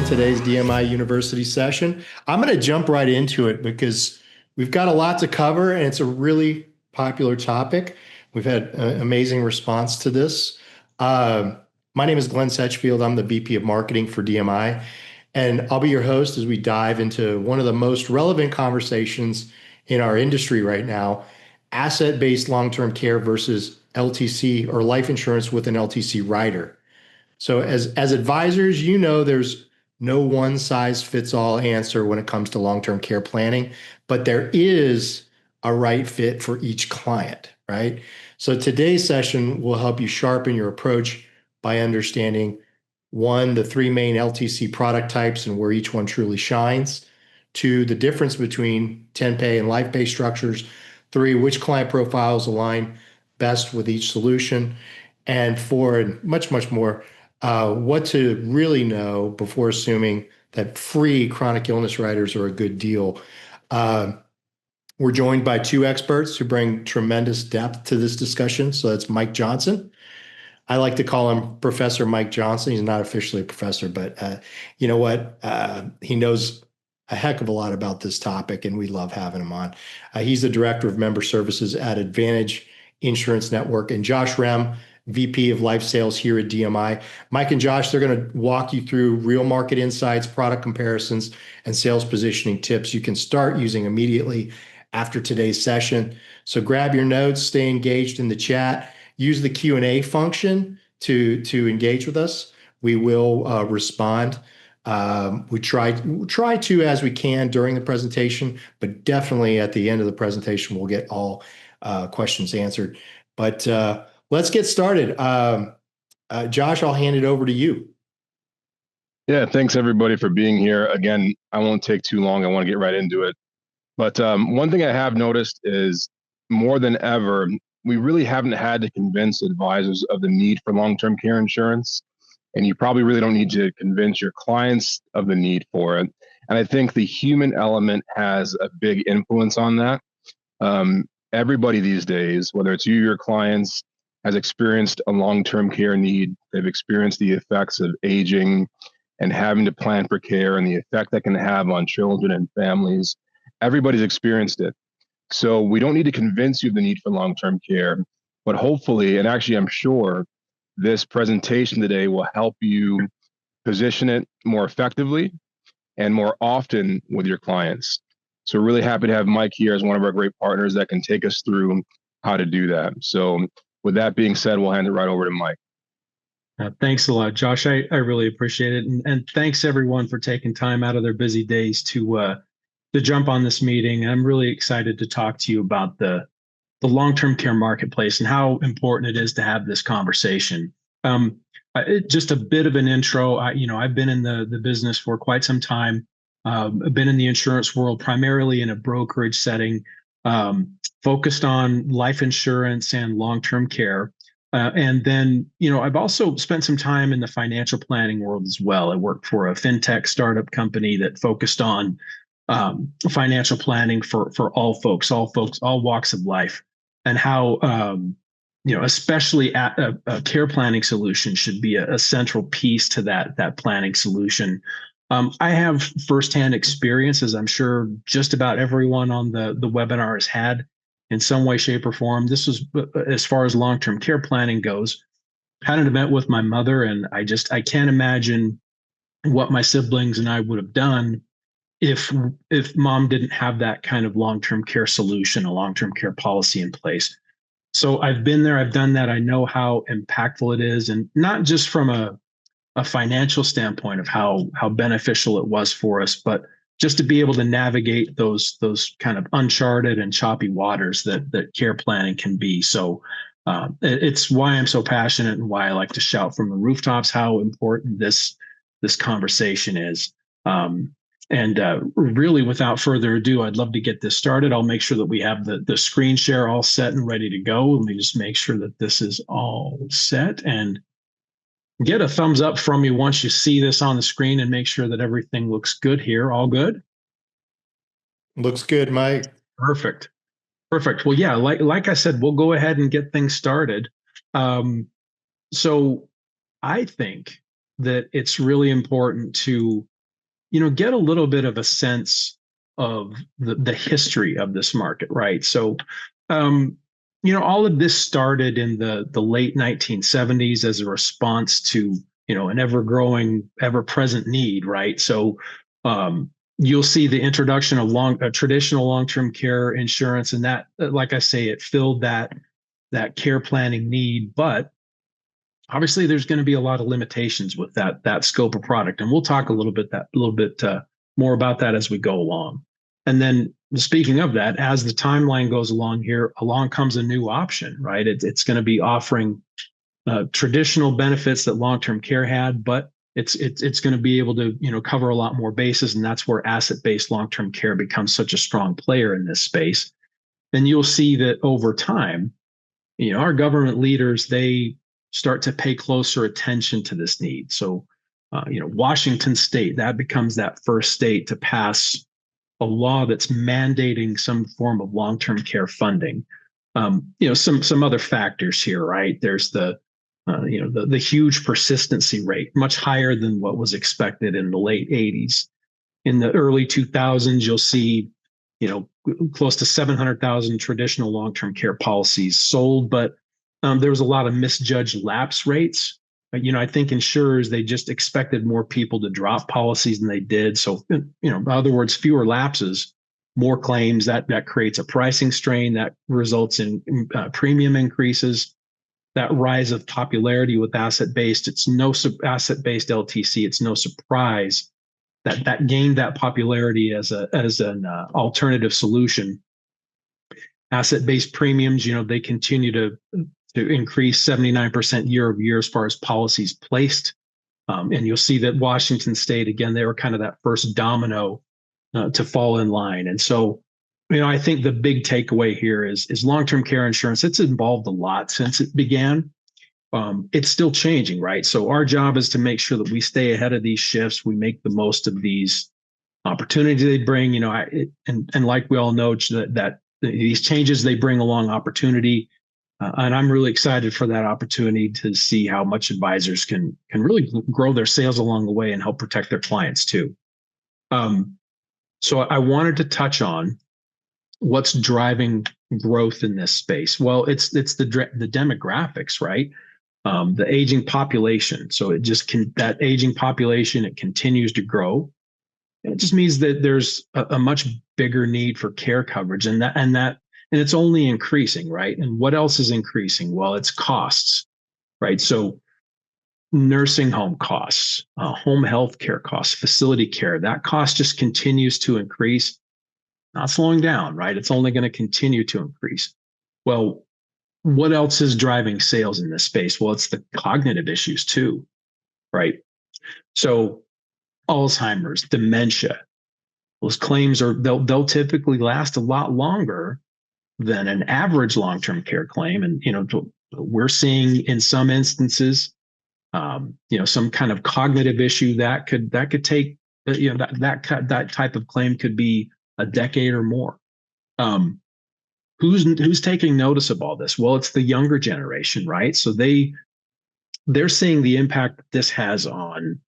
today's DMI University session. I'm going to jump right into it because we've got a lot to cover and it's a really popular topic. We've had an amazing response to this. My name is Glenn Setchfield. I'm the VP of Marketing for DMI, and I'll be your host as we dive into one of the most relevant conversations in our industry right now: asset-based long-term care versus LTC, or life insurance with an LTC rider. So as advisors, there's no one size fits all answer when it comes to long-term care planning, but there is a right fit for each client, right? So today's session will help you sharpen your approach by understanding, one, the three main LTC product types and where each one truly shines; two, the difference between 10-pay and life-pay structures; three, which client profiles align best with each solution; and four, and much, much more, what to really know before assuming that free chronic illness riders are a good deal. We're joined by two experts who bring tremendous depth to this discussion. So that's Mike Johnson. I like to call him Professor Mike Johnson. He's not officially a professor, but you know what? He knows a heck of a lot about this topic, and we love having him on. He's the Director of Member Services at Advantage Insurance Network, and Josh Rem, VP of Life Sales here at DMI. Mike and Josh, they're going to walk you through real market insights, product comparisons, and sales positioning tips you can start using immediately after today's session. So grab your notes, stay engaged in the chat, use the Q&A function to engage with us. We will respond. We try to as we can during the presentation, but definitely at the end of the presentation, we'll get all questions answered. But let's get started. Josh, I'll hand it over to you. Yeah, thanks everybody for being here. Again, I won't take too long. I want to get right into it. But one thing I have noticed is more than ever, we really haven't had to convince advisors of the need for long-term care insurance. And you probably really don't need to convince your clients of the need for it. And I think the human element has a big influence on that. Everybody these days, whether it's you or your clients, has experienced a long-term care need. They've experienced the effects of aging and having to plan for care and the effect that can have on children and families. Everybody's experienced it. So we don't need to convince you of the need for long-term care, but hopefully, and actually I'm sure, this presentation today will help you position it more effectively and more often with your clients. So we're really happy to have Mike here as one of our great partners that can take us through how to do that. So with that being said, we'll hand it right over to Mike. Thanks a lot, Josh. I really appreciate it. And thanks everyone for taking time out of their busy days to jump on this meeting. I'm really excited to talk to you about the long-term care marketplace and how important it is to have this conversation. Just a bit of an intro. I've been in the business for quite some time. I've been in the insurance world primarily in a brokerage setting, focused on life insurance and long-term care. And then, I've also spent some time in the financial planning world as well. I worked for a fintech startup company that focused on financial planning for all folks, all walks of life, and how, especially a care planning solution should be a central piece to that planning solution. I have firsthand experience, as I'm sure just about everyone on the webinar has had in some way, shape, or form. This was, as far as long-term care planning goes, had an event with my mother, and I can't imagine what my siblings and I would have done if mom didn't have that kind of long-term care solution, a long-term care policy in place. So I've been there, I've done that. I know how impactful it is, and not just from a financial standpoint of how beneficial it was for us, but just to be able to navigate those kind of uncharted and choppy waters that care planning can be. So it's why I'm so passionate and why I like to shout from the rooftops how important this conversation is. And really, without further ado, I'd love to get this started. I'll make sure that we have the screen share all set and ready to go. Let me just make sure that this is all set, and get a thumbs up from you once you see this on the screen, and make sure that everything looks good here. All good? Looks good, Mike. Perfect. Well, yeah, like I said, we'll go ahead and get things started. So I think that it's really important to get a little bit of a sense of the history of this market, right? So, all of this started in the late 1970s as a response to, an ever-growing, ever-present need, right? So, you'll see the introduction of traditional long-term care insurance, and that, like I say, it filled that care planning need, but obviously there's going to be a lot of limitations with that scope of product, and we'll talk a little bit more about that as we go along. And then, speaking of that, as the timeline goes along here, along comes a new option, right? It's going to be offering traditional benefits that long-term care had, but it's going to be able to cover a lot more bases, and that's where asset-based long-term care becomes such a strong player in this space. And you'll see that over time, our government leaders, they start to pay closer attention to this need. So, Washington State, that becomes that first state to pass a law that's mandating some form of long-term care funding. Some other factors here, right? There's the huge persistency rate, much higher than what was expected in the late 80s. In the early 2000s, you'll see, close to 700,000 traditional long-term care policies sold, but there was a lot of misjudged lapse rates. I think insurers, they just expected more people to drop policies than they did. So, in other words, fewer lapses, more claims, that creates a pricing strain that results in premium increases. That rise of popularity with asset-based, asset-based LTC. It's no surprise that gained that popularity as an alternative solution. Asset-based premiums, they continue to increase 79% year over year as far as policies placed. And you'll see that Washington State, again, they were kind of that first domino to fall in line. And so, I think the big takeaway here is long-term care insurance. It's evolved a lot since it began. It's still changing, right? So our job is to make sure that we stay ahead of these shifts. We make the most of these opportunities they bring. And like we all know, that these changes, they bring along opportunity. And I'm really excited for that opportunity to see how much advisors can really grow their sales along the way and help protect their clients too. So I wanted to touch on what's driving growth in this space. Well, it's the demographics, right? The aging population. So that aging population, it continues to grow. And it just means that there's a much bigger need for care coverage, and it's only increasing, right? And what else is increasing? Well, it's costs, right? So nursing home costs, home health care costs, facility care, that cost just continues to increase, not slowing down, right? It's only going to continue to increase. Well, what else is driving sales in this space? Well, it's the cognitive issues too, right? So Alzheimer's, dementia, those claims they'll typically last a lot longer than an average long-term care claim. And, we're seeing in some instances, some kind of cognitive issue that could take, that type of claim could be a decade or more. Who's taking notice of all this? Well, it's the younger generation, right? So they're seeing the impact that this has on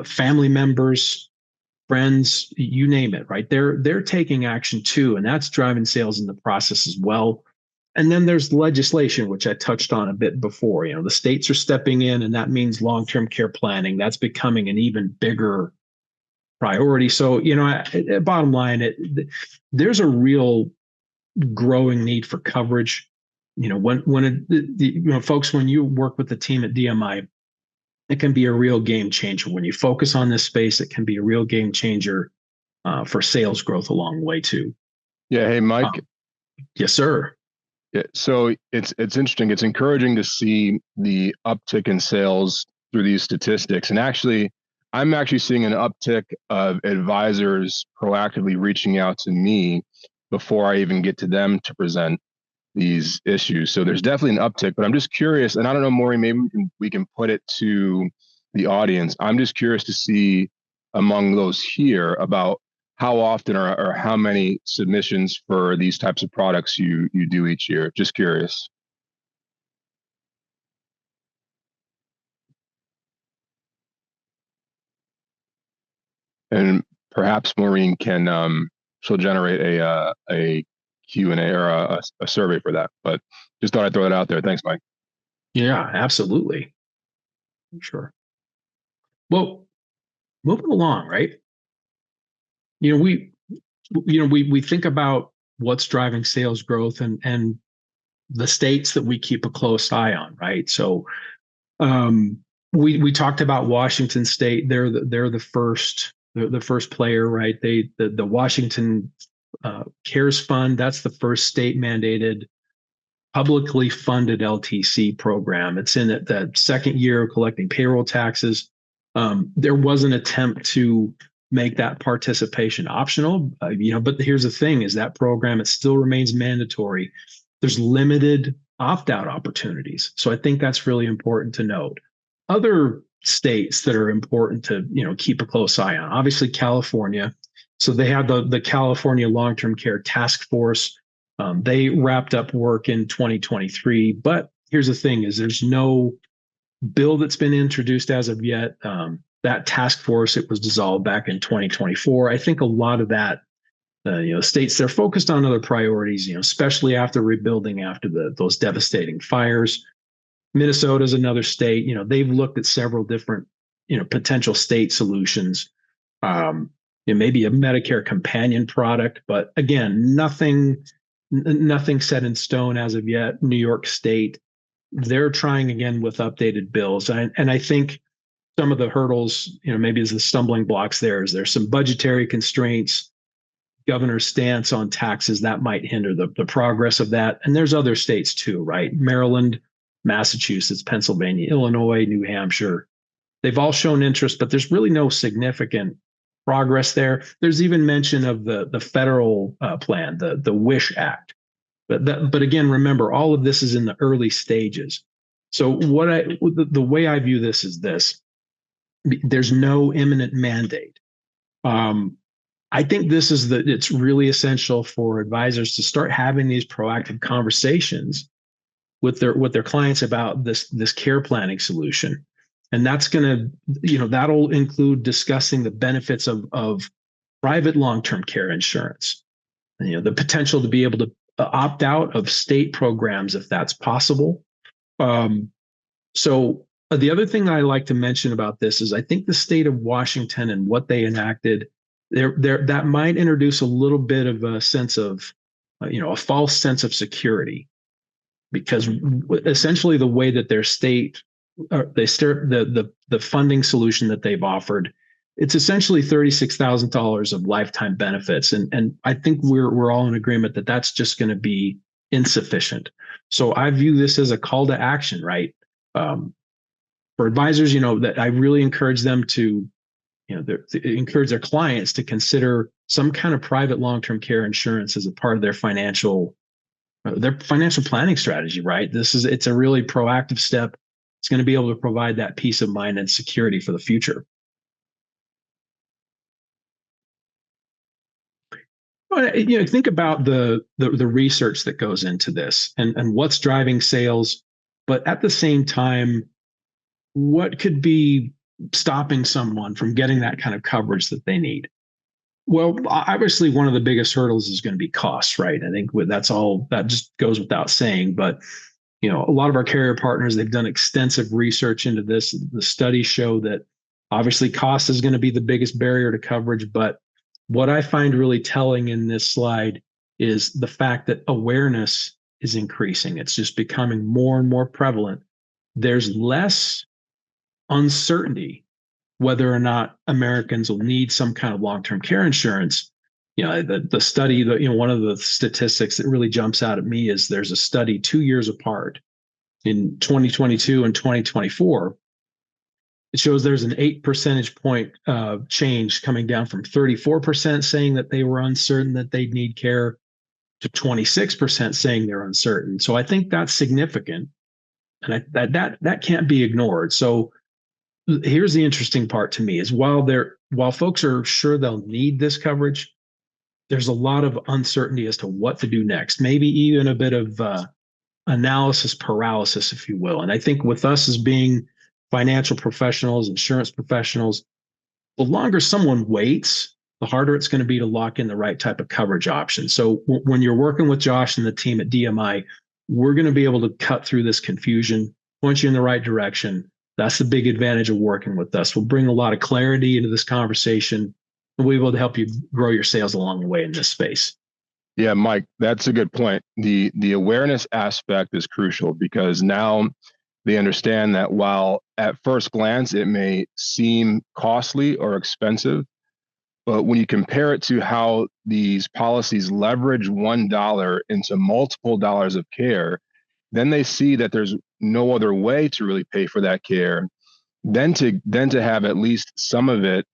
family members, friends, you name it, right? They're taking action too, and that's driving sales in the process as well. And then there's legislation, which I touched on a bit before. The states are stepping in, and that means long-term care planning. That's becoming an even bigger priority. So, bottom line, there's a real growing need for coverage. Folks, when you work with the team at DMI, it can be a real game changer. When you focus on this space, it can be a real game changer for sales growth along the way too. Yeah. Hey, Mike. Yes, sir. Yeah. So it's interesting. It's encouraging to see the uptick in sales through these statistics. And actually, I'm actually seeing an uptick of advisors proactively reaching out to me before I even get to them to present these issues. So there's definitely an uptick, but I'm just curious, and I don't know, Maury, maybe we can put it to the audience. I'm just curious to see among those here about how often or how many submissions for these types of products you do each year. Just curious. And perhaps Maureen can she'll generate a Q&A or a survey for that. But just thought I'd throw that out there. Thanks, Mike. Yeah, absolutely. Sure. Well, moving along, right? We think about what's driving sales growth and the states that we keep a close eye on, right? So we talked about Washington State. They're the first player, right? The Washington CARES Fund. That's the first state mandated publicly funded LTC program. It's in the second year of collecting payroll taxes. There was an attempt to make that participation optional, but here's the thing: is that program, it still remains mandatory. There's limited opt-out opportunities, so I think that's really important to note. Other states that are important to keep a close eye on, obviously California. So they have the California Long-Term Care Task Force. They wrapped up work in 2023, but here's the thing: is there's no bill that's been introduced as of yet. That task force, it was dissolved back in 2024. I think a lot of that, states, they're focused on other priorities, especially after rebuilding after those devastating fires. Minnesota is another state. They've looked at several different, potential state solutions. Maybe a Medicare companion product, but again, nothing set in stone as of yet. New York State, they're trying again with updated bills, and I think some of the hurdles, maybe as the stumbling blocks there's some budgetary constraints, governor's stance on taxes that might hinder the progress of that. And there's other states too, right? Maryland, Massachusetts, Pennsylvania, Illinois, New Hampshire. They've all shown interest, but there's really no significant progress there. There's even mention of the federal plan, the WISH Act. But again, remember, all of this is in the early stages. So the way I view this is this: there's no imminent mandate. I think it's really essential for advisors to start having these proactive conversations with their clients about this care planning solution. And that's that'll include discussing the benefits of private long-term care insurance, the potential to be able to opt out of state programs if that's possible. So the other thing I like to mention about this is I think the state of Washington and what they enacted, that might introduce a little bit of a sense of, a false sense of security, because essentially the way that their state, the funding solution that they've offered, it's essentially $36,000 of lifetime benefits, and I think we're all in agreement that that's just going to be insufficient. So I view this as a call to action, right? For advisors, that I really encourage them to, encourage their clients to consider some kind of private long-term care insurance as a part of their financial planning strategy, right? It's a really proactive step. It's going to be able to provide that peace of mind and security for the future. Think about the research that goes into this and what's driving sales, but at the same time, what could be stopping someone from getting that kind of coverage that they need? Well, obviously, one of the biggest hurdles is going to be costs, right? I think that just goes without saying. But a lot of our carrier partners, they've done extensive research into this. The studies show that obviously cost is going to be the biggest barrier to coverage. But what I find really telling in this slide is the fact that awareness is increasing. It's just becoming more and more prevalent. There's less uncertainty whether or not Americans will need some kind of long-term care insurance. The study, one of the statistics that really jumps out at me is there's a study 2 years apart in 2022 and 2024. It shows there's an 8 percentage point change coming down from 34% saying that they were uncertain that they'd need care to 26% saying they're uncertain. So I think that's significant, and that can't be ignored. So here's the interesting part to me is while folks are sure they'll need this coverage, there's a lot of uncertainty as to what to do next, maybe even a bit of analysis paralysis, if you will. And I think with us as being financial professionals, insurance professionals, The longer someone waits, the harder it's going to be to lock in the right type of coverage option. So when you're working with Josh and the team at DMI, we're going to be able to cut through this confusion, point you in the right direction. That's the big advantage of working with us. We'll bring a lot of clarity into this conversation, and we'll be able to help you grow your sales along the way in this space. Yeah, Mike, that's a good point. The awareness aspect is crucial because now they understand that while at first glance it may seem costly or expensive, but when you compare it to how these policies leverage $1 into multiple dollars of care, then they see that there's no other way to really pay for that care than to have at least some of it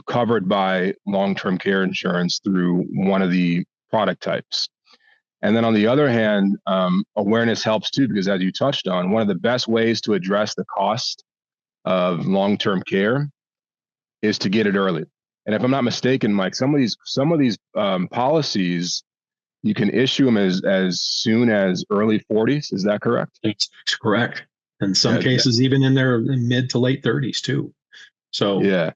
covered by long-term care insurance through one of the product types. And then on the other hand, awareness helps too, because as you touched on, one of the best ways to address the cost of long-term care is to get it early. And if I'm not mistaken, Mike, some of these policies, you can issue them as soon as early 40s. Is that correct? It's correct. In some cases, even in their mid to late 30s too. So yeah,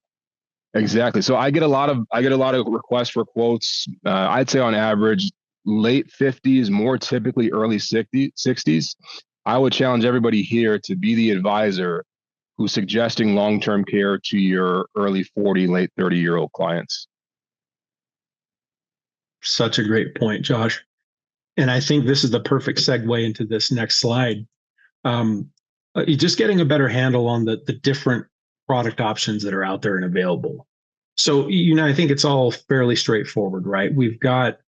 exactly. So I get a lot of requests for quotes. I'd say on average, late 50s, more typically early 60s. I would challenge everybody here to be the advisor who's suggesting long-term care to your early 40, late 30-year-old clients. Such a great point, Josh. And I think this is the perfect segue into this next slide. Just getting a better handle on the different product options that are out there and available. So, I think it's all fairly straightforward, right? We've got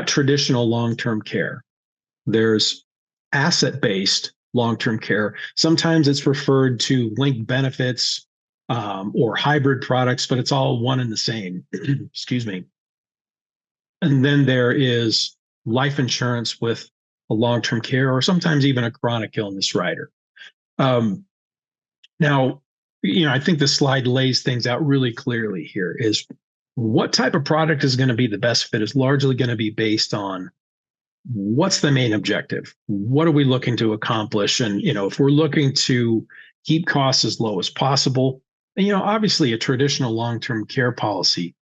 traditional long-term care. There's asset-based long-term care. Sometimes it's referred to linked benefits or hybrid products, but it's all one and the same. Excuse me. And then there is life insurance with a long-term care, or sometimes even a chronic illness rider. Now, I think the slide lays things out really clearly here. Is what type of product is going to be the best fit is largely going to be based on what's the main objective? What are we looking to accomplish? And, if we're looking to keep costs as low as possible, and, obviously a traditional long-term care policy,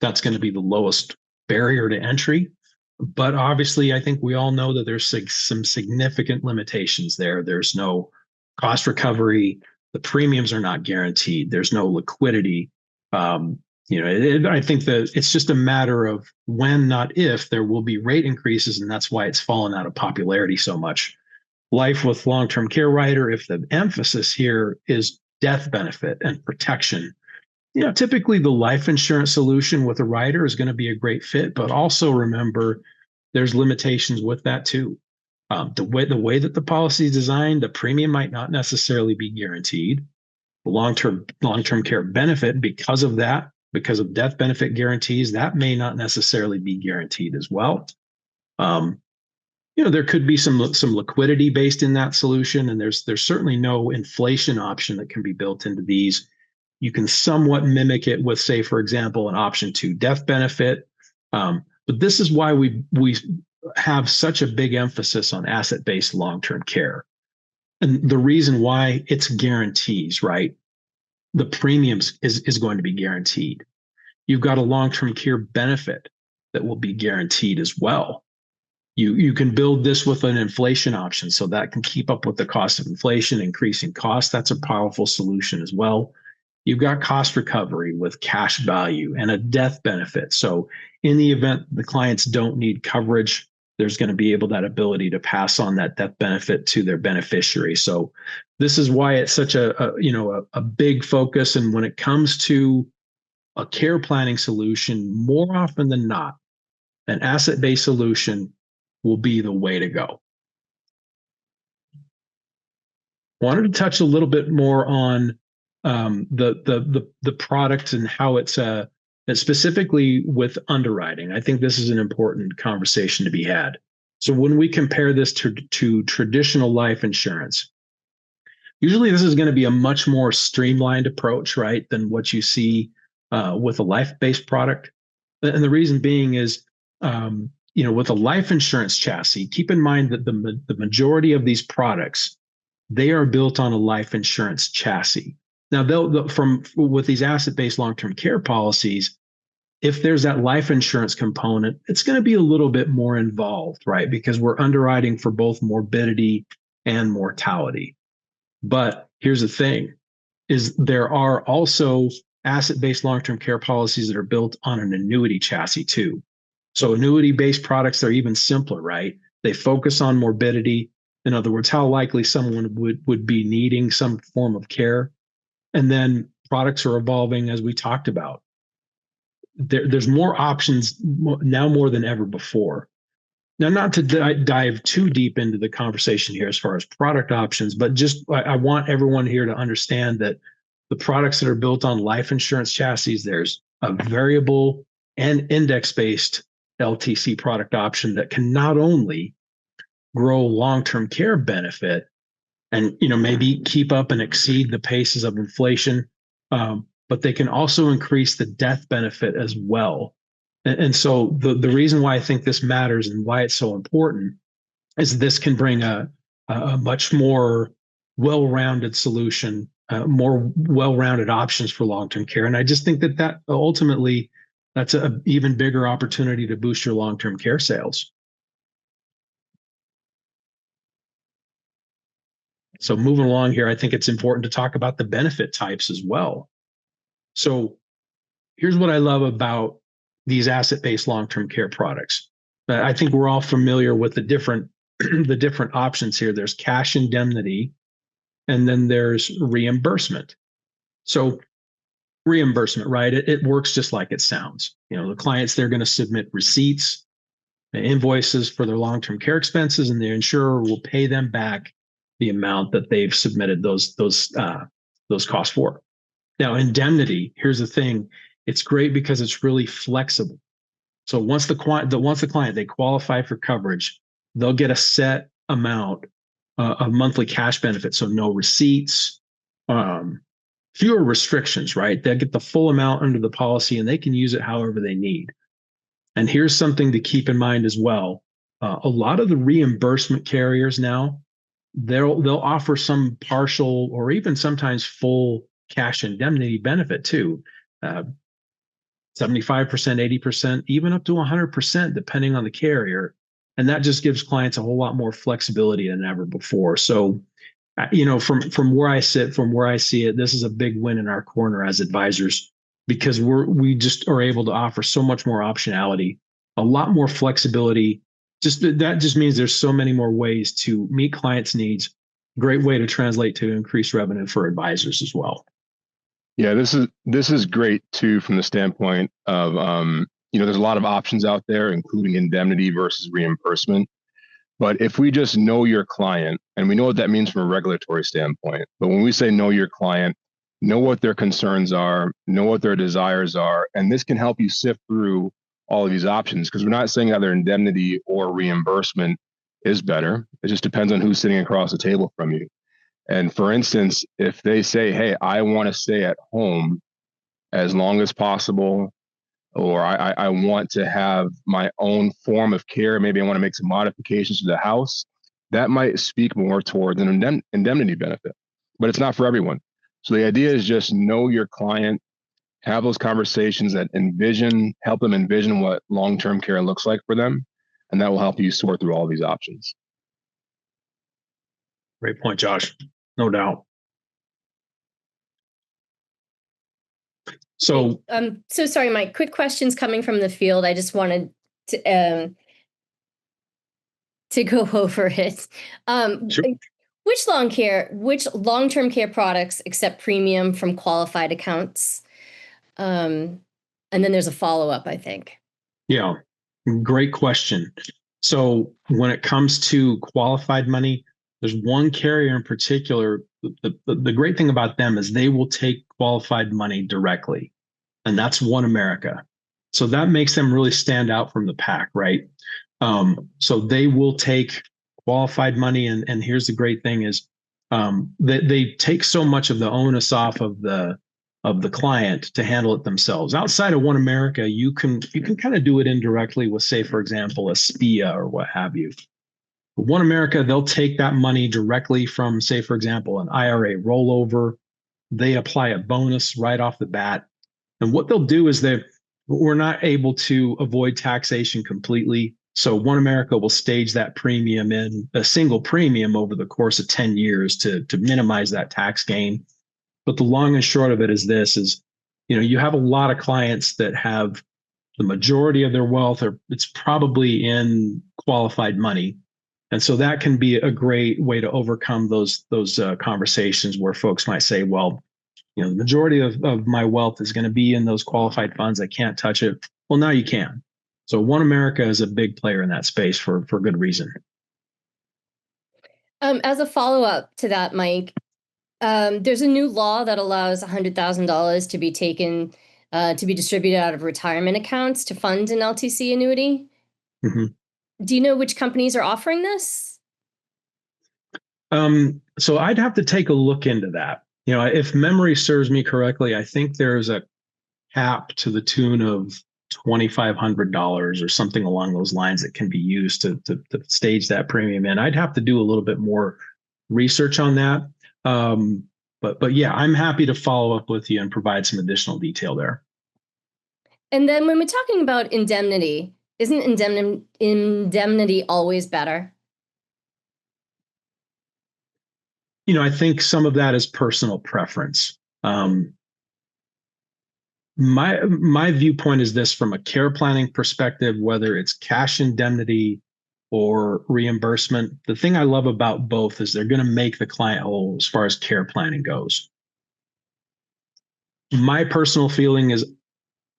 that's going to be the lowest barrier to entry. But obviously, I think we all know that there's some significant limitations there. There's no cost recovery. The premiums are not guaranteed. There's no liquidity. I think that it's just a matter of when, not if, there will be rate increases, and that's why it's fallen out of popularity so much. Life with long-term care rider, if the emphasis here is death benefit and protection, typically the life insurance solution with a rider is going to be a great fit, but also remember there's limitations with that too. The way that the policy is designed, the premium might not necessarily be guaranteed. The long-term care benefit, because of death benefit guarantees, that may not necessarily be guaranteed as well. There could be some liquidity based in that solution, and there's certainly no inflation option that can be built into these. You can somewhat mimic it with, say, for example, an option 2 death benefit. But this is why we have such a big emphasis on asset-based long-term care. And the reason why it's guarantees, right? The premiums is going to be guaranteed. You've got a long-term care benefit that will be guaranteed as well. You can build this with an inflation option, so that can keep up with the cost of inflation, increasing costs. That's a powerful solution as well. You've got cost recovery with cash value and a death benefit. So in the event the clients don't need coverage, there's going to be that ability to pass on that death benefit to their beneficiary. So this is why it's such a big focus. And when it comes to a care planning solution, more often than not, an asset-based solution will be the way to go. Wanted to touch a little bit more on the product and how it's specifically with underwriting. I think this is an important conversation to be had. So when we compare this to traditional life insurance, usually this is going to be a much more streamlined approach, right, than what you see with a life-based product. And the reason being is, with a life insurance chassis, keep in mind that the majority of these products, they are built on a life insurance chassis. Now, with these asset-based long-term care policies, if there's that life insurance component, it's going to be a little bit more involved, right? Because we're underwriting for both morbidity and mortality. But here's the thing, is there are also asset-based long-term care policies that are built on an annuity chassis too. So annuity-based products are even simpler, right? They focus on morbidity. In other words, how likely someone would be needing some form of care. And then products are evolving, as we talked about. There's more options now more than ever before. Now, not to dive too deep into the conversation here as far as product options, but just I want everyone here to understand that the products that are built on life insurance chassis, there's a variable and index-based LTC product option that can not only grow long-term care benefit and maybe keep up and exceed the paces of inflation, but they can also increase the death benefit as well. And so the reason why I think this matters and why it's so important is this can bring a much more well-rounded solution, more well-rounded options for long-term care. And I just think that ultimately, that's an even bigger opportunity to boost your long-term care sales. So moving along here, I think it's important to talk about the benefit types as well. So here's what I love about these asset-based long-term care products. I think we're all familiar with the different options here. There's cash indemnity, and then there's reimbursement. So reimbursement, right? It works just like it sounds. The clients, they're going to submit receipts, invoices for their long-term care expenses, and the insurer will pay them back the amount that they've submitted those costs for. Now, indemnity, here's the thing. It's great because it's really flexible. So once the client, they qualify for coverage, they'll get a set amount of monthly cash benefit. So no receipts, fewer restrictions, right? They'll get the full amount under the policy and they can use it however they need. And here's something to keep in mind as well. A lot of the reimbursement carriers now, they'll offer some partial or even sometimes full cash indemnity benefit too. 75%, 80%, even up to 100%, depending on the carrier. And that just gives clients a whole lot more flexibility than ever before. So, from where I sit, from where I see it, this is a big win in our corner as advisors because we just are able to offer so much more optionality, a lot more flexibility. That just means there's so many more ways to meet clients' needs. Great way to translate to increase revenue for advisors as well. Yeah, this is great too from the standpoint of there's a lot of options out there, including indemnity versus reimbursement. But if we just know your client, and we know what that means from a regulatory standpoint, but when we say know your client, know what their concerns are, know what their desires are, and this can help you sift through all of these options because we're not saying either indemnity or reimbursement is better. It just depends on who's sitting across the table from you. And for instance, if they say, hey, I want to stay at home as long as possible, or I want to have my own form of care, maybe I want to make some modifications to the house, that might speak more towards an indemnity benefit, but it's not for everyone. So the idea is just know your client, have those conversations that help them envision what long-term care looks like for them, and that will help you sort through all these options. Great point, Josh. No doubt. So, so sorry, Mike. Quick questions coming from the field. I just wanted to go over it. Sure. Which long-term care products accept premium from qualified accounts? And then there's a follow-up, I think. Yeah, great question. So when it comes to qualified money, there's one carrier in particular. The great thing about them is they will take qualified money directly, and that's One America. So that makes them really stand out from the pack, right? So they will take qualified money, and here's the great thing is they take so much of the onus off of the client to handle it themselves. Outside of One America, you can kind of do it indirectly with, say, for example, a SPIA or what have you. But One America, they'll take that money directly from, say, for example, an IRA rollover, they apply a bonus right off the bat. And what they'll do is we're not able to avoid taxation completely. So One America will stage that premium in a single premium over the course of 10 years to minimize that tax gain. But the long and short of it is this is, you have a lot of clients that have the majority of their wealth, or it's probably in qualified money. And so that can be a great way to overcome those conversations where folks might say, well, the majority of my wealth is going to be in those qualified funds. I can't touch it. Well, now you can. So One America is a big player in that space for good reason. As a follow-up to that, Mike, there's a new law that allows $100,000 to be taken to be distributed out of retirement accounts to fund an LTC annuity. Mm-hmm. Do you know which companies are offering this? So I'd have to take a look into that. If memory serves me correctly, I think there's a cap to the tune of $2,500 or something along those lines that can be used to stage that premium in. I'd have to do a little bit more research on that. But yeah, I'm happy to follow up with you and provide some additional detail there. And then when we're talking about indemnity, isn't indemnity always better? I think some of that is personal preference. My viewpoint is this: from a care planning perspective, whether it's cash indemnity or reimbursement, the thing I love about both is they're going to make the client whole as far as care planning goes. My personal feeling is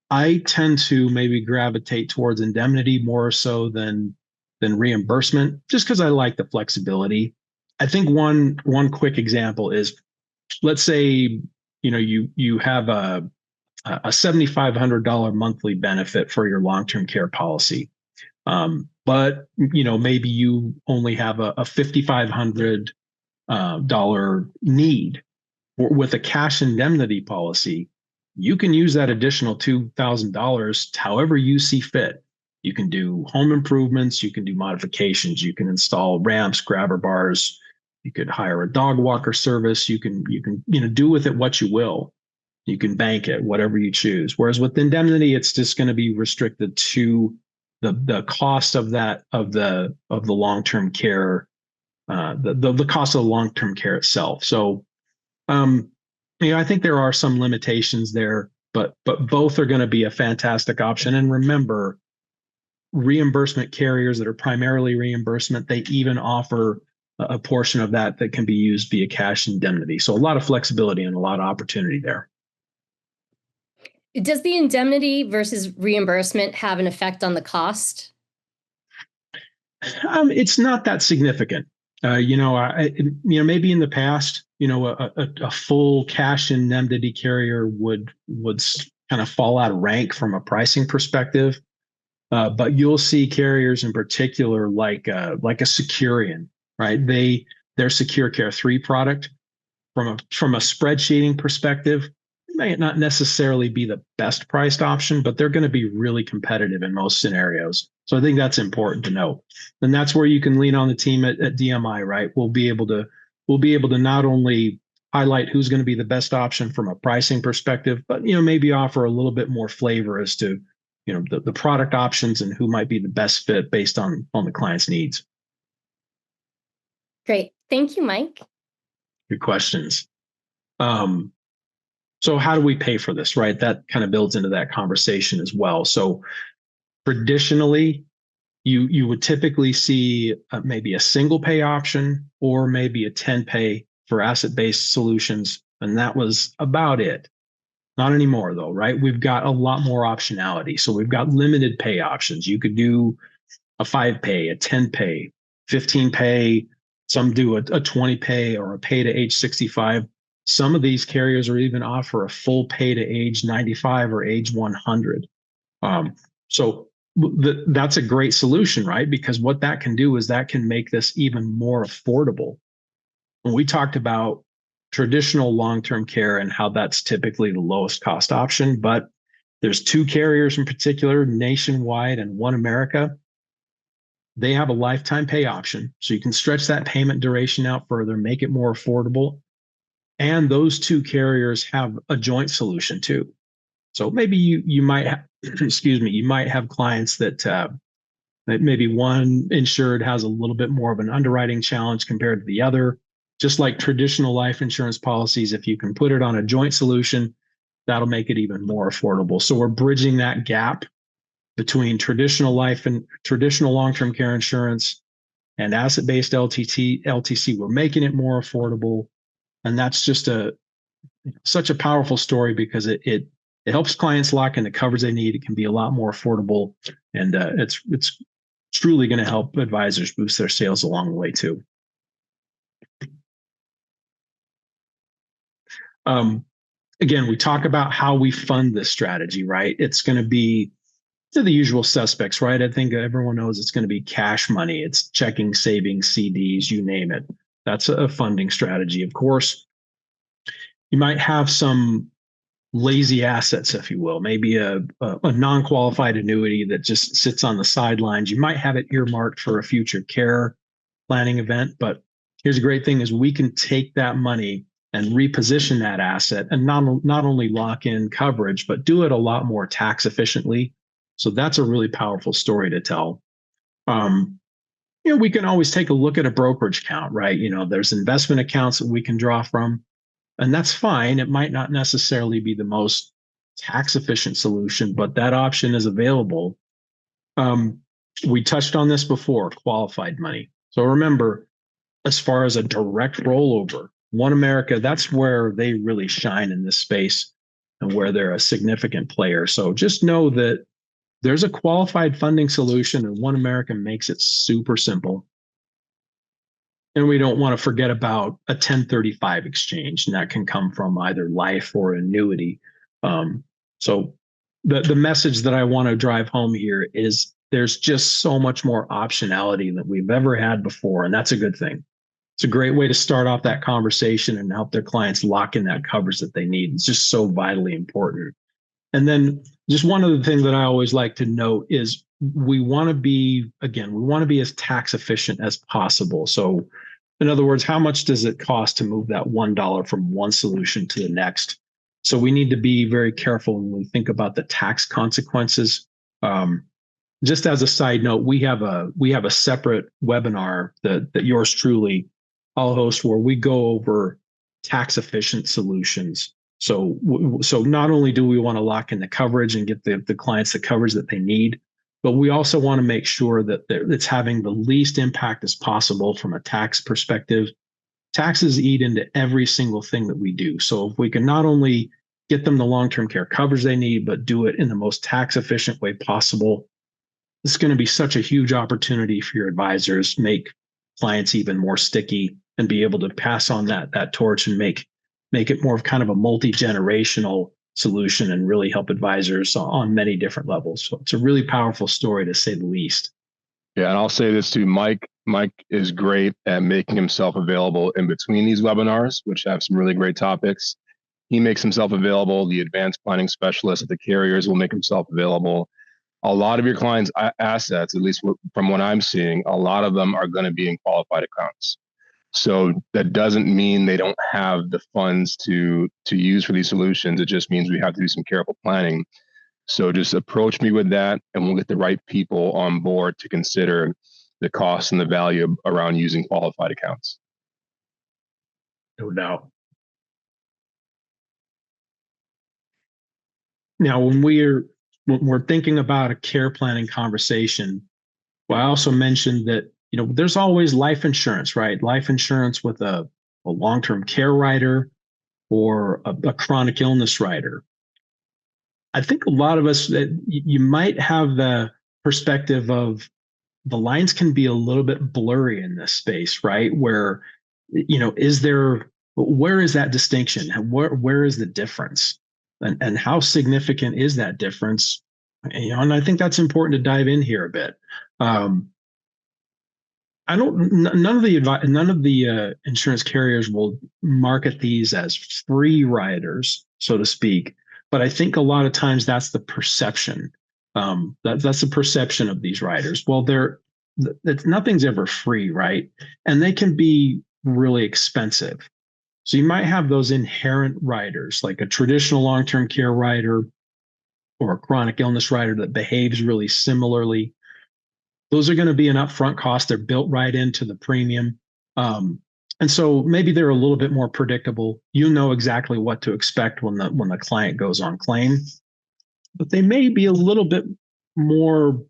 I tend to maybe gravitate towards indemnity more so than reimbursement, just because I like the flexibility. I think one quick example is, let's say, you have a $7,500 monthly benefit for your long-term care policy. But maybe you only have a $5,500 need. With a cash indemnity policy, you can use that additional $2,000 however you see fit. You can do home improvements, you can do modifications, you can install ramps, grabber bars, you could hire a dog walker service, you can do with it what you will. You can bank it, whatever you choose. Whereas with indemnity, it's just going to be restricted to the cost of the long-term care, the cost of the long-term care itself. So, I think there are some limitations there, but both are going to be a fantastic option. And remember, reimbursement carriers that are primarily reimbursement, they even offer a portion of that can be used via cash indemnity. So a lot of flexibility and a lot of opportunity there. Does the indemnity versus reimbursement have an effect on the cost? It's not that significant. Maybe in the past, a full cash indemnity carrier would kind of fall out of rank from a pricing perspective. But you'll see carriers in particular like a Securian, right? Their Secure Care 3 product from a spreadsheeting perspective may not necessarily be the best priced option, but they're going to be really competitive in most scenarios. So I think that's important to know. And that's where you can lean on the team at DMI, right? We'll be able to not only highlight who's going to be the best option from a pricing perspective, but maybe offer a little bit more flavor as to the product options and who might be the best fit based on the client's needs. Great. Thank you, Mike. Good questions. So how do we pay for this, right? That kind of builds into that conversation as well. So traditionally, you would typically see maybe a single pay option or maybe a 10 pay for asset-based solutions. And that was about it. Not anymore though, right? We've got a lot more optionality. So we've got limited pay options. You could do a 5 pay, a 10 pay, 15 pay. Some do a 20 pay or a pay to age 65. Some of these carriers are even offer a full pay to age 95 or age 100. So that's a great solution, right? Because what that can do is that can make this even more affordable. When we talked about traditional long-term care and how that's typically the lowest cost option, but there's 2 carriers in particular, Nationwide and One America. They have a lifetime pay option. So you can stretch that payment duration out further, make it more affordable. And those two carriers have a joint solution too. So maybe you might have, excuse me, you might have clients that maybe one insured has a little bit more of an underwriting challenge compared to the other. Just like traditional life insurance policies, if you can put it on a joint solution, that'll make it even more affordable. So we're bridging that gap between traditional life and traditional long-term care insurance and asset-based LTC. We're making it more affordable. And that's just such a powerful story because it helps clients lock in the coverage they need. It can be a lot more affordable, and it's truly going to help advisors boost their sales along the way too. Again, we talk about how we fund this strategy, right? It's going to be to the usual suspects, right? I think everyone knows it's going to be cash money. It's checking, savings, CDs, you name it. That's a funding strategy. Of course, you might have some lazy assets, if you will, maybe a non-qualified annuity that just sits on the sidelines. You might have it earmarked for a future care planning event, but here's a great thing is we can take that money and reposition that asset and not only lock in coverage, but do it a lot more tax efficiently. So that's a really powerful story to tell. We can always take a look at a brokerage account, right? There's investment accounts that we can draw from, and that's fine. It might not necessarily be the most tax efficient solution, but that option is available. We touched on this before, qualified money. So remember, as far as a direct rollover, One America, that's where they really shine in this space and where they're a significant player. So just know that there's a qualified funding solution, and One America makes it super simple. And we don't want to forget about a 1035 exchange, and that can come from either life or annuity. So the message that I want to drive home here is there's just so much more optionality than we've ever had before, and that's a good thing. It's a great way to start off that conversation and help their clients lock in that coverage that they need. It's just so vitally important. And then just one other thing that I always like to note is we want to be as tax efficient as possible. So in other words, how much does it cost to move that $1 from one solution to the next? So we need to be very careful when we think about the tax consequences. Just as a side note, we have a separate webinar that yours truly, I'll host, where we go over tax efficient solutions. So not only do we want to lock in the coverage and get the clients the coverage that they need, but we also want to make sure that it's having the least impact as possible from a tax perspective. Taxes eat into every single thing that we do. So if we can not only get them the long-term care coverage they need, but do it in the most tax efficient way possible, it's going to be such a huge opportunity for your advisors, make clients even more sticky, and be able to pass on that torch and make it more of kind of a multi-generational solution and really help advisors on many different levels. So it's a really powerful story, to say the least. Yeah, and I'll say this too, Mike. Mike is great at making himself available in between these webinars, which have some really great topics. He makes himself available. The advanced planning specialist at the carriers will make himself available. A lot of your clients' assets, at least from what I'm seeing, a lot of them are going to be in qualified accounts. So that doesn't mean they don't have the funds to use for these solutions. It just means we have to do some careful planning. So just approach me with that, and we'll get the right people on board to consider the cost and the value around using qualified accounts. No doubt. Now, when we're thinking about a care planning conversation, well, I also mentioned that there's always life insurance, right? Life insurance with a long-term care rider or a chronic illness rider. I think a lot of us, that you might have the perspective of the lines can be a little bit blurry in this space, right? Where, where is that distinction? Where is the difference? And how significant is that difference? And I think that's important to dive in here a bit. None of the insurance carriers will market these as free riders, so to speak. But I think a lot of times that's the perception. That's the perception of these riders. Well, nothing's ever free, right? And they can be really expensive. So you might have those inherent riders, like a traditional long-term care rider or a chronic illness rider that behaves really similarly. Those are going to be an upfront cost. They're built right into the premium. And so maybe they're a little bit more predictable. You know exactly what to expect when the client goes on claim, but they may be a little bit more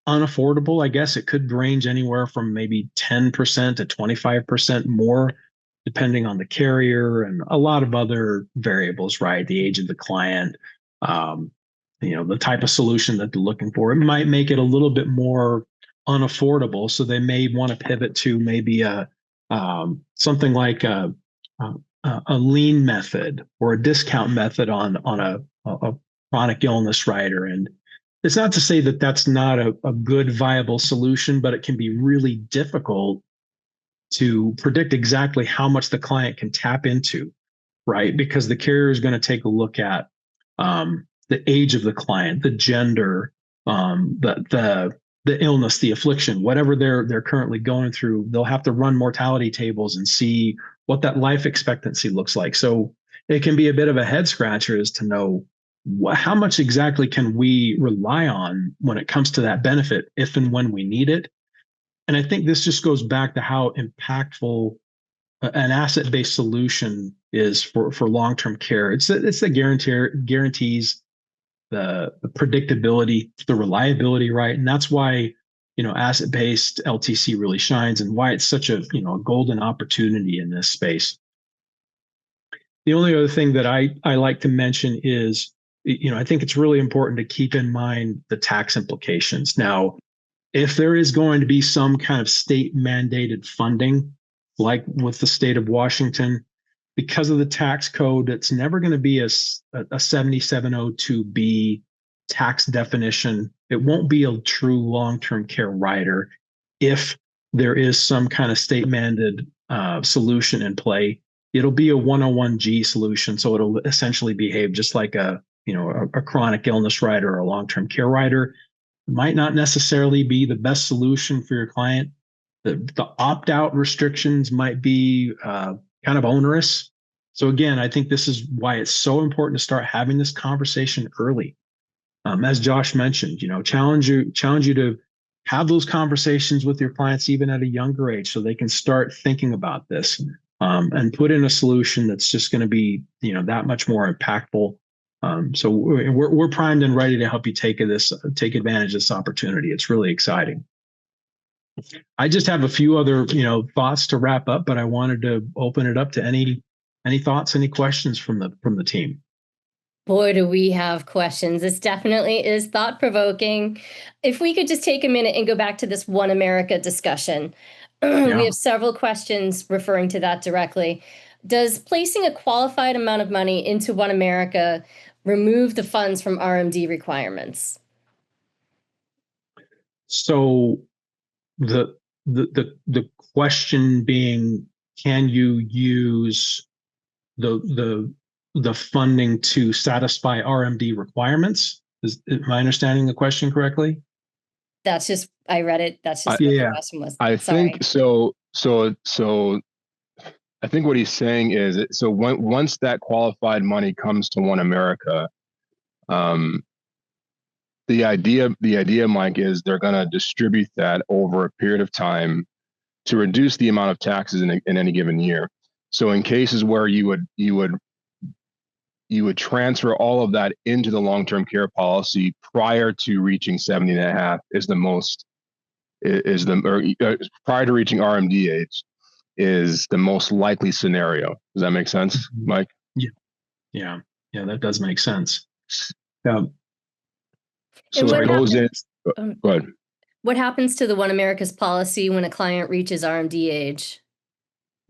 unaffordable. I guess it could range anywhere from maybe 10% to 25% more, depending on the carrier and a lot of other variables, right? The age of the client, the type of solution that they're looking for. It might make it a little bit more unaffordable. So they may want to pivot to maybe something like a lean method or a discount method on a chronic illness rider. And it's not to say that that's not a good viable solution, but it can be really difficult to predict exactly how much the client can tap into, right? Because the carrier is going to take a look at the age of the client, the gender, the illness, the affliction, whatever they're currently going through. They'll have to run mortality tables and see what that life expectancy looks like. So it can be a bit of a head scratcher as to know how much exactly can we rely on when it comes to that benefit, if and when we need it. And I think this just goes back to how impactful an asset-based solution is for long-term care. It's the guarantees the predictability, the reliability, right? And that's why asset-based LTC really shines, and why it's such a golden opportunity in this space. The only other thing that I like to mention is, I think it's really important to keep in mind the tax implications. Now, if there is going to be some kind of state mandated funding, like with the state of Washington, because of the tax code, it's never going to be a 7702B tax definition. It won't be a true long-term care rider if there is some kind of state mandated solution in play. It'll be a 101G solution, so it'll essentially behave just like a chronic illness rider or a long-term care rider. It might not necessarily be the best solution for your client. The opt-out restrictions might be kind of onerous. So again, I think this is why it's so important to start having this conversation early. As Josh mentioned, challenge you to have those conversations with your clients even at a younger age, so they can start thinking about this and put in a solution that's just going to be that much more impactful. So we're primed and ready to help you take advantage of this opportunity. It's really exciting. I just have a few other thoughts to wrap up, but I wanted to open it up to any thoughts, any questions from the team. Boy, do we have questions. This definitely is thought-provoking. If we could just take a minute and go back to this One America discussion. Yeah. We have several questions referring to that directly. Does placing a qualified amount of money into One America remove the funds from RMD requirements? So the question being, can you use the funding to satisfy RMD requirements? Am I understanding the question correctly? That's just, I read it. That's just what the question was. I think so. I think what he's saying is, so once that qualified money comes to One America, the idea, Mike, is they're going to distribute that over a period of time to reduce the amount of taxes in any given year. So in cases where you would transfer all of that into the long-term care policy prior to reaching 70.5 prior to reaching RMD age is the most likely scenario. Does that make sense, Mike? Yeah, that does make sense. So it goes in. Go ahead. What happens to the One America's policy when a client reaches RMD age?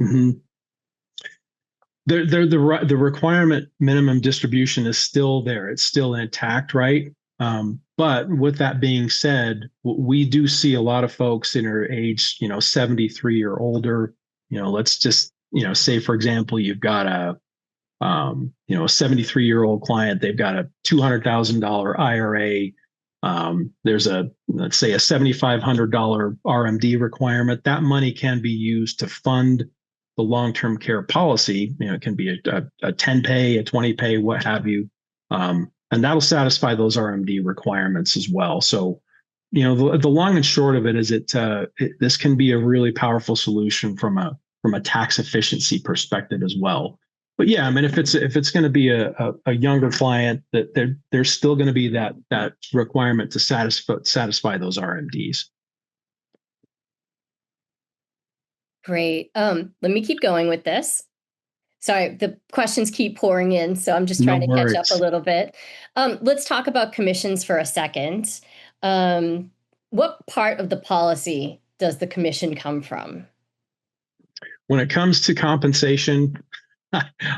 Mm-hmm. The requirement minimum distribution is still there. It's still intact, right? But with that being said, we do see a lot of folks in our age, 73 or older. Let's just, say, for example, you've got a 73-year-old client. They've got a $200,000 IRA. There's let's say a $7,500 RMD requirement. That money can be used to fund the long-term care policy. You know, it can be a 10 pay, a 20 pay, what have you. And that'll satisfy those RMD requirements as well. So, you know, the long and short of it is this can be a really powerful solution from a tax efficiency perspective as well. But yeah, I mean, if it's going to be a younger client, that there's still going to be that requirement to satisfy those RMDs. Great. Let me keep going with this. Sorry, the questions keep pouring in, so I'm just trying to catch up a little bit. Let's talk about commissions for a second. What part of the policy does the commission come from? When it comes to compensation,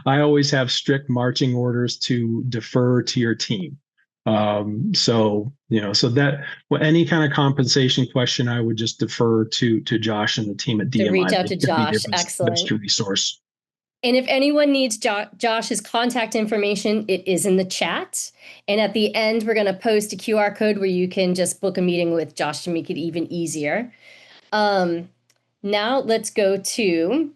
I always have strict marching orders to defer to your team. So that any kind of compensation question, I would just defer to Josh and the team at DMI. To reach out to Josh. Excellent. Best resource. And if anyone needs Josh's contact information, it is in the chat. And at the end, we're going to post a QR code where you can just book a meeting with Josh to make it even easier. Now let's go to.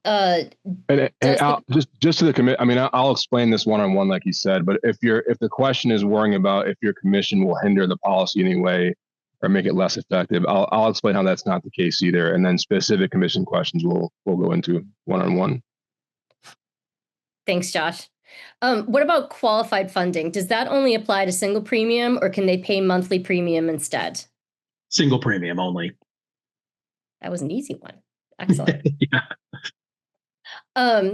Just to the commit. I mean, I'll explain this one-on-one, like you said. But if the question is worrying about if your commission will hinder the policy in any way or make it less effective, I'll explain how that's not the case either. And then specific commission questions we'll go into one-on-one. Thanks, Josh. What about qualified funding? Does that only apply to single premium, or can they pay monthly premium instead? Single premium only. That was an easy one. Excellent. Yeah.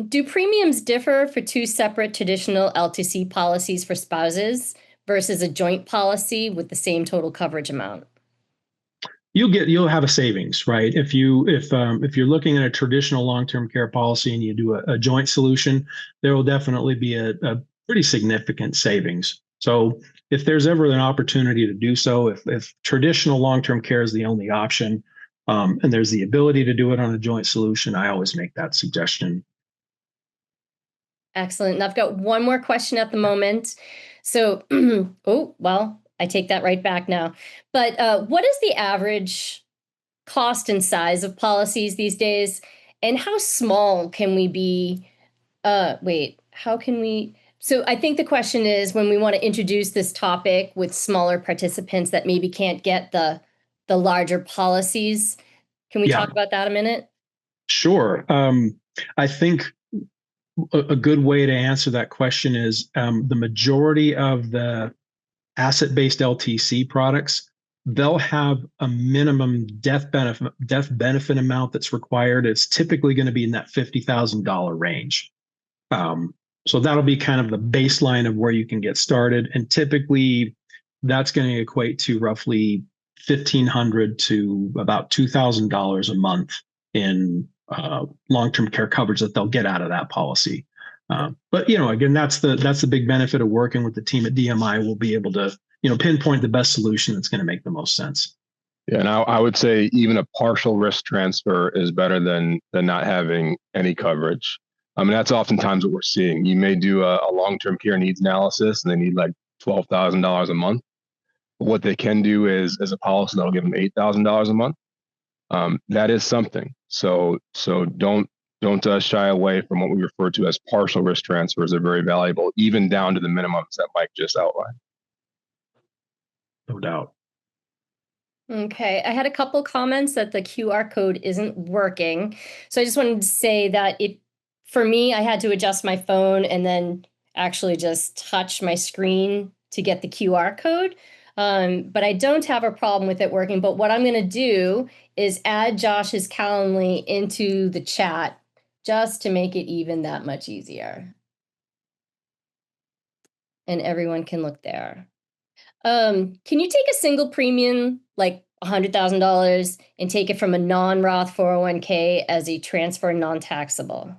Do premiums differ for two separate traditional LTC policies for spouses versus a joint policy with the same total coverage amount? You'll have a savings, right? If you're looking at a traditional long-term care policy and you do a joint solution, there will definitely be a pretty significant savings. So if there's ever an opportunity to do so, if traditional long-term care is the only option, and there's the ability to do it on a joint solution, I always make that suggestion. Excellent. And I've got one more question at the moment. So, I take that right back now. But what is the average cost and size of policies these days? And how small can we be? How can we? So I think the question is, when we want to introduce this topic with smaller participants that maybe can't get the larger policies. Can we talk about that a minute? Sure. I think a good way to answer that question is the majority of the asset-based LTC products, they'll have a minimum death benefit amount that's required. It's typically going to be in that $50,000 range. So that'll be kind of the baseline of where you can get started. And typically that's going to equate to roughly $1,500 to about $2,000 a month in long-term care coverage that they'll get out of that policy. But again, that's the big benefit of working with the team at DMI. We'll be able to pinpoint the best solution that's going to make the most sense. Yeah, and I would say even a partial risk transfer is better than not having any coverage. I mean, that's oftentimes what we're seeing. You may do a long-term care needs analysis and they need like $12,000 a month. But what they can do is a policy that'll give them $8,000 a month. That is something. So don't shy away from what we refer to as partial risk transfers. They're very valuable, even down to the minimums that Mike just outlined. No doubt. Okay, I had a couple comments that the QR code isn't working. So I just wanted to say that for me, I had to adjust my phone and then actually just touch my screen to get the QR code. But I don't have a problem with it working. But what I'm going to do is add Josh's Calendly into the chat just to make it even that much easier. And everyone can look there. Can you take a single premium, like $100,000, and take it from a non-Roth 401k as a transfer non-taxable?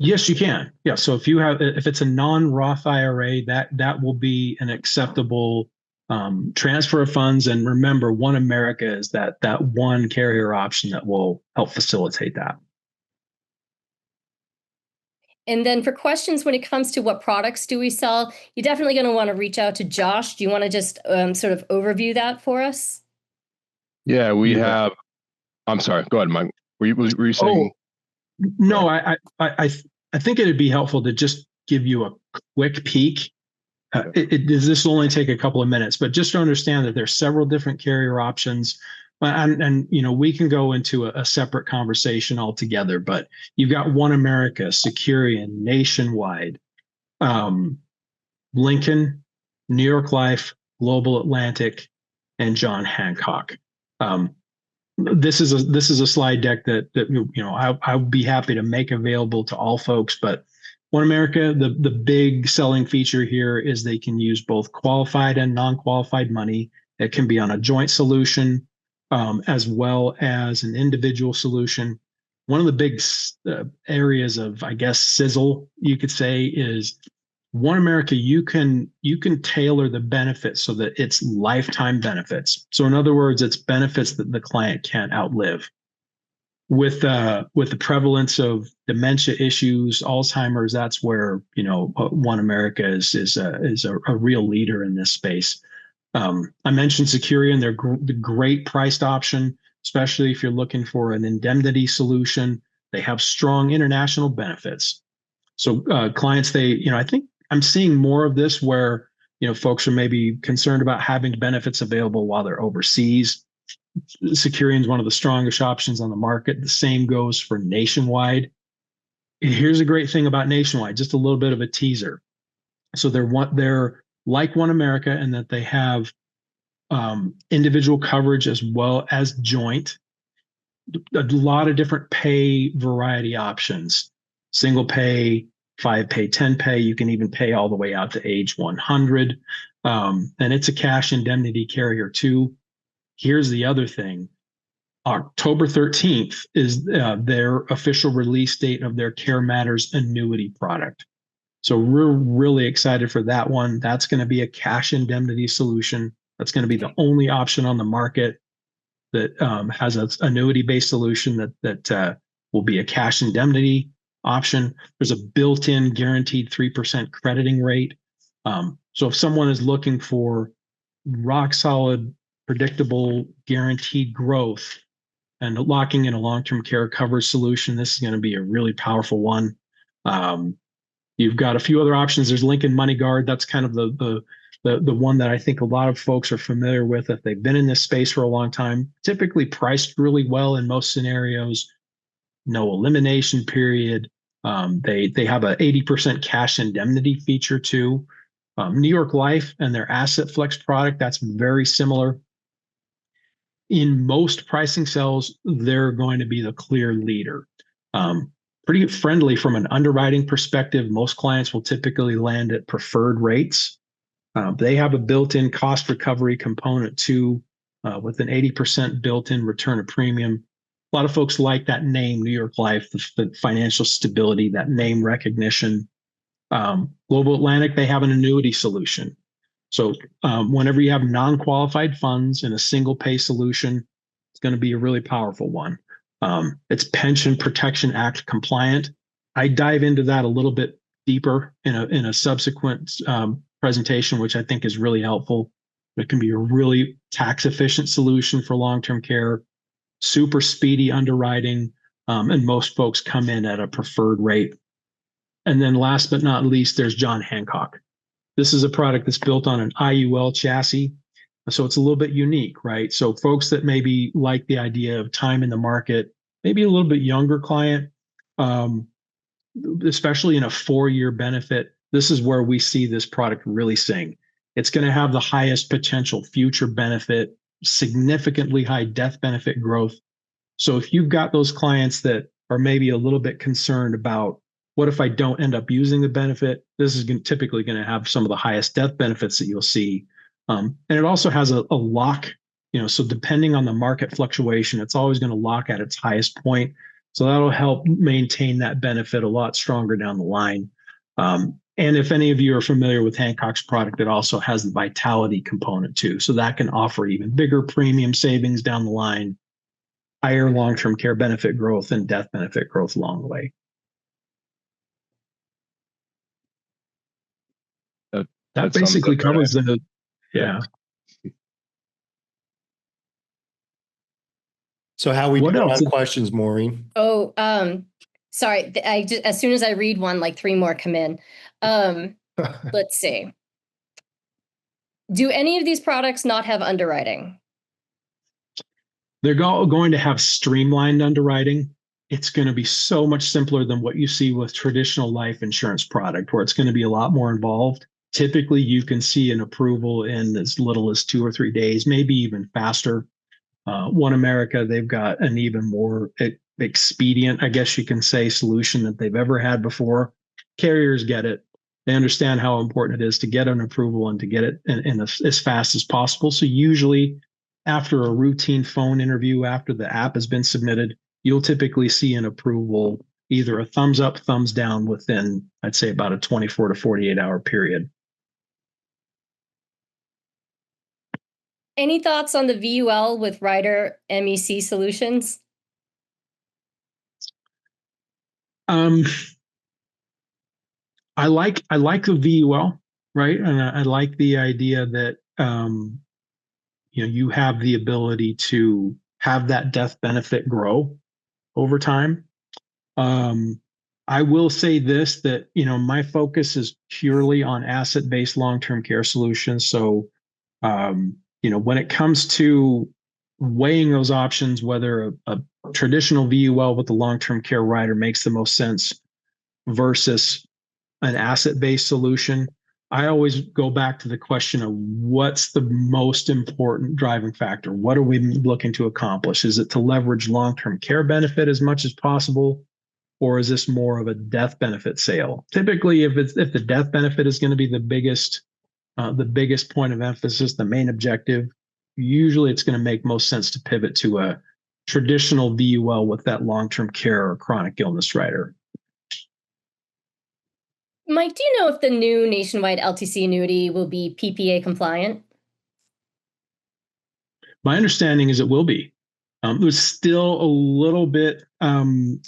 Yes, you can. Yeah. So if it's a non-Roth IRA, that will be an acceptable transfer of funds. And remember, One America is that one carrier option that will help facilitate that. And then for questions when it comes to what products do we sell, you're definitely going to want to reach out to Josh. Do you want to just sort of overview that for us? Yeah, we have I'm sorry. Go ahead, Mike. Were you saying? No, I think it'd be helpful to just give you a quick peek. This will only take a couple of minutes, but just to understand that there's several different carrier options, and we can go into a separate conversation altogether. But you've got One America, Securian, Nationwide, Lincoln, New York Life, Global Atlantic, and John Hancock. This is a slide deck that I would be happy to make available to all folks. But One America, the big selling feature here is they can use both qualified and non-qualified money. It can be on a joint solution as well as an individual solution. One of the big areas of, I guess, sizzle, you could say, is One America. You can tailor the benefits so that it's lifetime benefits. So in other words, it's benefits that the client can't outlive. With the prevalence of dementia issues, Alzheimer's, that's where One America is a real leader in this space. I mentioned Securian; they're the great priced option, especially if you're looking for an indemnity solution. They have strong international benefits. So clients, I think I'm seeing more of this where folks are maybe concerned about having benefits available while they're overseas. Securian is one of the strongest options on the market. The same goes for Nationwide. Here's a great thing about Nationwide, just a little bit of a teaser. So they're like One America in that they have individual coverage as well as joint. A lot of different pay variety options: single pay, 5 pay, 10 pay. You can even pay all the way out to age 100. And it's a cash indemnity carrier too. Here's the other thing. October 13th is their official release date of their Care Matters annuity product. So we're really excited for that one. That's going to be a cash indemnity solution. That's going to be the only option on the market that has an annuity-based solution that will be a cash indemnity option. There's a built-in guaranteed 3% crediting rate. So if someone is looking for rock solid, predictable, guaranteed growth and locking in a long-term care coverage solution, this is going to be a really powerful one. You've got a few other options. There's Lincoln Money Guard. That's kind of the one that I think a lot of folks are familiar with if they've been in this space for a long time. Typically priced really well in most scenarios. No elimination period. They have a 80% cash indemnity feature too. New York Life and their Asset Flex product, that's very similar. In most pricing cells, they're going to be the clear leader. Pretty friendly from an underwriting perspective. Most clients will typically land at preferred rates. They have a built-in cost recovery component too, with an 80% built-in return of premium. A lot of folks like that name, New York Life, the financial stability, that name recognition. Global Atlantic, they have an annuity solution. So whenever you have non-qualified funds in a single pay solution, it's going to be a really powerful one. It's Pension Protection Act compliant. I dive into that a little bit deeper in a subsequent presentation, which I think is really helpful. It can be a really tax efficient solution for long-term care, super speedy underwriting, and most folks come in at a preferred rate. And then last but not least, there's John Hancock. This is a product that's built on an IUL chassis. So it's a little bit unique, right? So folks that maybe like the idea of time in the market, maybe a little bit younger client, especially in a 4-year benefit, this is where we see this product really sing. It's going to have the highest potential future benefit, significantly high death benefit growth. So if you've got those clients that are maybe a little bit concerned about, what if I don't end up using the benefit? This is typically going to have some of the highest death benefits that you'll see. And it also has a lock, so depending on the market fluctuation, it's always going to lock at its highest point. So that'll help maintain that benefit a lot stronger down the line. And if any of you are familiar with Hancock's product, it also has the vitality component too. So that can offer even bigger premium savings down the line, higher long-term care benefit growth and death benefit growth along the way. That basically covers the, yeah. So how we What doing else? on questions, Maureen? Oh, sorry. I just, as soon as I read one, like 3 more come in. Let's see. Do any of these products not have underwriting? They're going to have streamlined underwriting. It's going to be so much simpler than what you see with traditional life insurance product, where it's going to be a lot more involved. Typically, you can see an approval in as little as 2 or 3 days, maybe even faster. One America, they've got an even more expedient, I guess you can say, solution that they've ever had before. Carriers get it. They understand how important it is to get an approval and to get it in as fast as possible. So usually after a routine phone interview, after the app has been submitted, you'll typically see an approval, either a thumbs up, thumbs down within, I'd say, about a 24 to 48 hour period. Any thoughts on the VUL with Rider MEC solutions? I like the VUL, right? And I like the idea that you have the ability to have that death benefit grow over time. I will say this, that my focus is purely on asset-based long-term care solutions. So when it comes to weighing those options, whether a traditional VUL with the long-term care rider makes the most sense versus an asset-based solution, I always go back to the question of what's the most important driving factor? What are we looking to accomplish? Is it to leverage long-term care benefit as much as possible? Or is this more of a death benefit sale? Typically, if the death benefit is going to be the biggest point of emphasis, the main objective, usually it's going to make most sense to pivot to a traditional VUL with that long-term care or chronic illness rider. Mike, do you know if the new nationwide LTC annuity will be PPA compliant? My understanding is it will be. There's still a little bit it's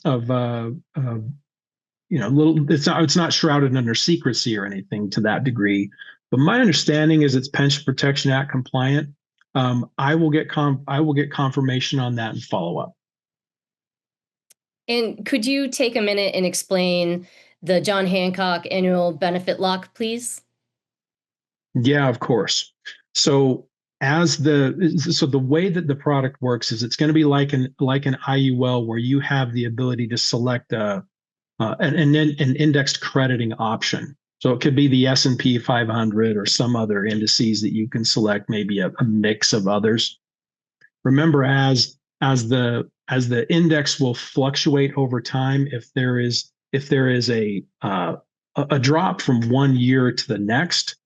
not shrouded under secrecy or anything to that degree, but my understanding is it's Pension Protection Act compliant. I will get confirmation on that and follow up. And could you take a minute and explain the John Hancock annual benefit lock, please? Yeah, of course. So the way that the product works is it's going to be like an IUL, where you have the ability to select an indexed crediting option. So it could be the S&P 500 or some other indices that you can select, maybe a mix of others. Remember, as the index will fluctuate over time, if there is a drop from one year to the next,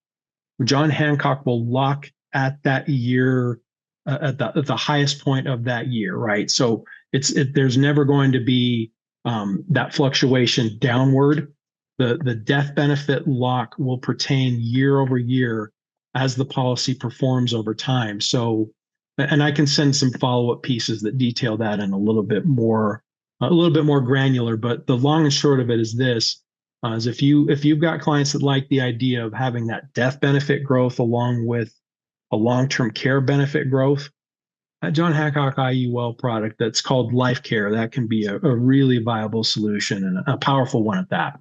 John Hancock will lock at that year, at the highest point of that year, right? So there's never going to be that fluctuation downward. The death benefit lock will pertain year over year as the policy performs over time. So, and I can send some follow-up pieces that detail that in a little bit more granular. But the long and short of it is this: is if you've got clients that like the idea of having that death benefit growth along with a long-term care benefit growth, that John Hancock IUL product that's called Life Care, that can be a really viable solution and a powerful one at that.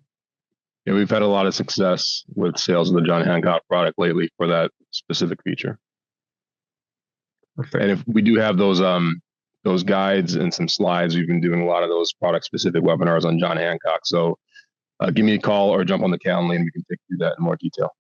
Yeah, we've had a lot of success with sales of the John Hancock product lately for that specific feature. Perfect. And if we do have those guides and some slides, we've been doing a lot of those product specific webinars on John Hancock. So give me a call or jump on the Calendly and we can take through that in more detail.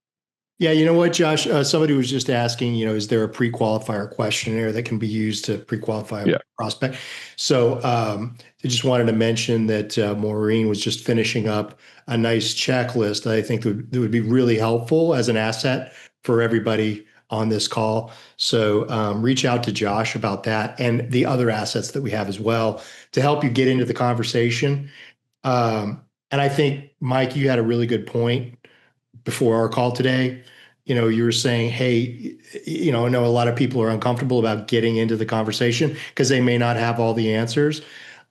Yeah, you know what, Josh? Somebody was just asking, is there a pre-qualifier questionnaire that can be used to pre-qualify a prospect? So I just wanted to mention that Maureen was just finishing up a nice checklist that I think that would be really helpful as an asset for everybody on this call. So reach out to Josh about that and the other assets that we have as well to help you get into the conversation. And I think, Mike, you had a really good point before our call today. You were saying, hey, I know a lot of people are uncomfortable about getting into the conversation because they may not have all the answers,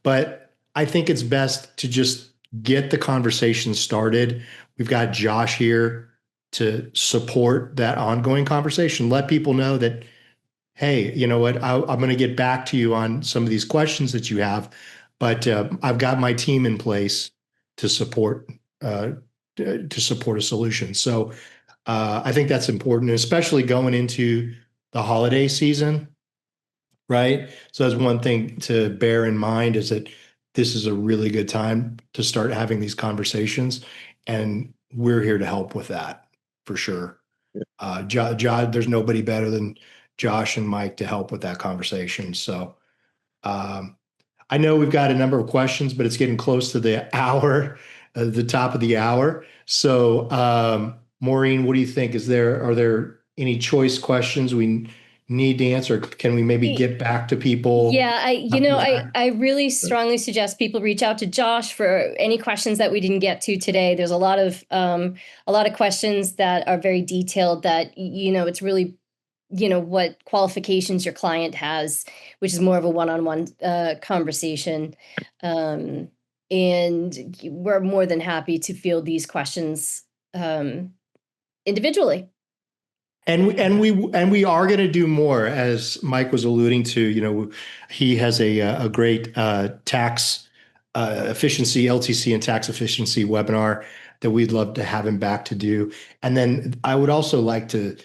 but I think it's best to just get the conversation started. We've got Josh here to support that ongoing conversation. Let people know that hey, you know what? I'm going to get back to you on some of these questions that you have, but I've got my team in place to support uh, to support a solution. So I think that's important, especially going into the holiday season, right? So that's one thing to bear in mind is that this is a really good time to start having these conversations, and we're here to help with that for sure. There's nobody better than Josh and Mike to help with that conversation. So um, I know we've got a number of questions, but it's getting close to the hour, the top of the hour. So Maureen, what do you think? Are there any choice questions we need to answer? Can we maybe get back to people? Yeah, I really strongly suggest people reach out to Josh for any questions that we didn't get to today. There's a lot of questions that are very detailed that, it's really, what qualifications your client has, which is more of a one-on-one conversation. And we're more than happy to field these questions individually. And we are going to do more, as Mike was alluding to. He has a great tax efficiency, LTC and tax efficiency webinar that we'd love to have him back to do. And then I would also like to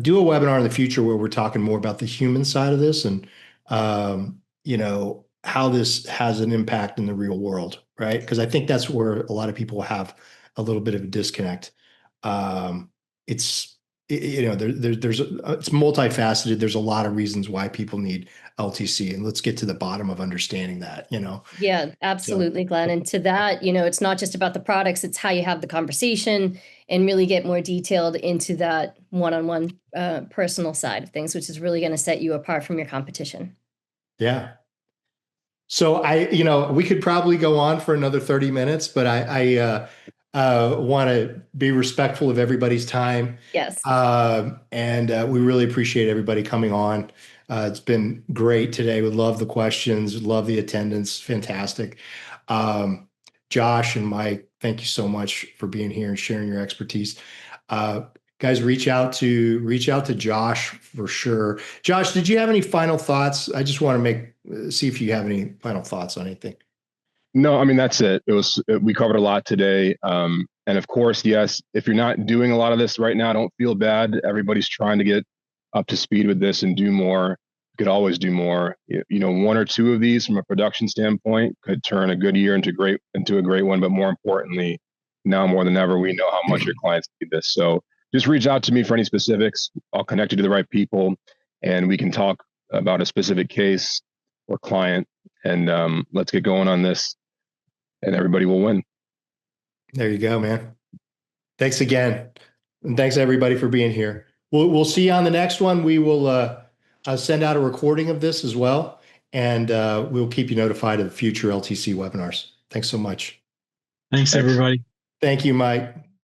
do a webinar in the future where we're talking more about the human side of this and how this has an impact in the real world, right? Because I think that's where a lot of people have a little bit of a disconnect. It's it's multifaceted. There's a lot of reasons why people need LTC, and let's get to the bottom of understanding that. Yeah, absolutely, Glenn. And to that, it's not just about the products, it's how you have the conversation and really get more detailed into that one-on-one personal side of things, which is really going to set you apart from your competition. Yeah. So we could probably go on for another 30 minutes, but I want to be respectful of everybody's time. Yes. And we really appreciate everybody coming on. It's been great today. We love the questions, love the attendance. Fantastic. Josh and Mike, thank you so much for being here and sharing your expertise. Guys, reach out to Josh for sure. Josh, did you have any final thoughts? I just want to see if you have any final thoughts on anything. No, I mean, that's it. We covered a lot today. And of course, yes, if you're not doing a lot of this right now, don't feel bad. Everybody's trying to get up to speed with this and do more. You could always do more. One or two of these from a production standpoint could turn a good year into a great one. But more importantly, now more than ever, we know how much your clients need this. So just reach out to me for any specifics. I'll connect you to the right people, and we can talk about a specific case or client, and let's get going on this, and everybody will win. There you go, man. Thanks again. And thanks everybody for being here. We'll see you on the next one. We will send out a recording of this as well, and we'll keep you notified of future LTC webinars. Thanks so much. Thanks, everybody. Thank you, Mike.